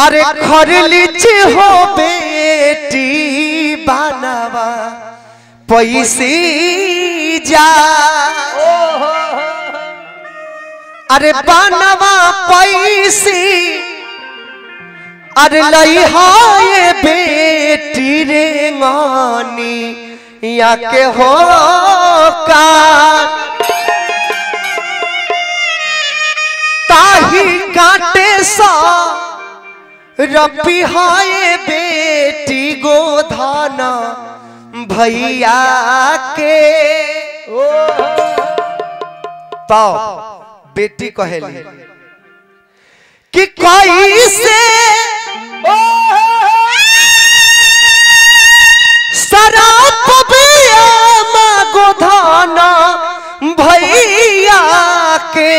अरे खर लीची हो बेटी बनवा पैसी जा अरे बनवा पैसी अरे लई हाय बेटी रे गानी या के हो का ताही काटे सा रबी हाय बेटी गोधाना भैया के पाओ बेटी कहेली कि कोई से शराब पिया मां गोधाना भैया के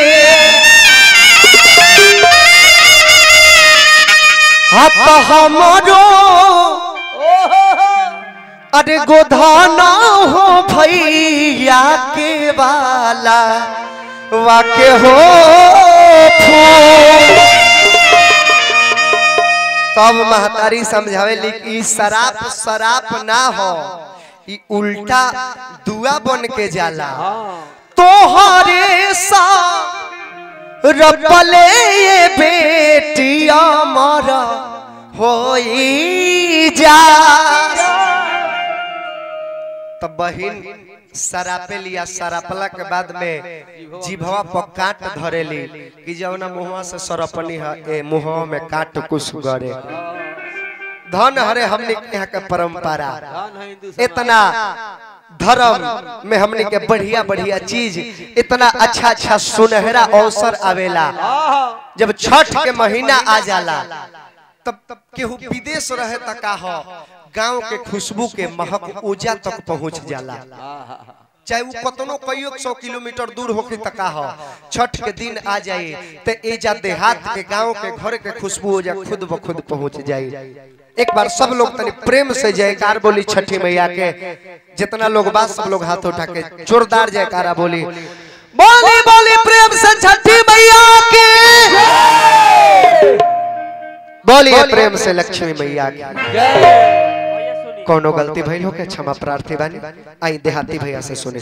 हाथ हमरो अरे गोधाना हो भैया के वाला वाके हो तब महतारी समझावे कि शराप शराप ना हो ई उल्टा दुआ बन के जाला तोहरे सा रपले ये बेटिया मारा होई जा तब बहिन सरापे लिया सरापला के बाद में जीभवा पर काट धरेली कि जौना मुहवा से सरपनी है ए मुहवा में काट कुछ गरे धन हरे हमने यहाँ के परंपरा इतना धर्म में हमने के बढ़िया बढ़िया चीज इतना अच्छा अच्छा सुनहरा अवसर आवेला जब छठ के महीना आ जाला तब केहू विदेश रहे तक हो गांव के खुशबू के महक ऊजा तक पहुंच जाला चाहे वो कतनो कई 100 किलोमीटर दूर होके तक हो छठ के दिन आ जाए तो एजा देहात के गांव के घर के खुशबू ऊजा खुद ब खुद पहुंच जाए। एक बार सब लोग तनी प्रेम से जयकार बोली छठी मैया के जितना लोग बात सब लोग हाथ उठा के जोरदार जयकारा बोली बोली बोली प्रेम से छठी मैया के बोलिए प्रेम से लक्ष्मी मैया की। कोनो गलती भइल हो के क्षमा प्रार्थी बानी आई देहाती भैया से सुने।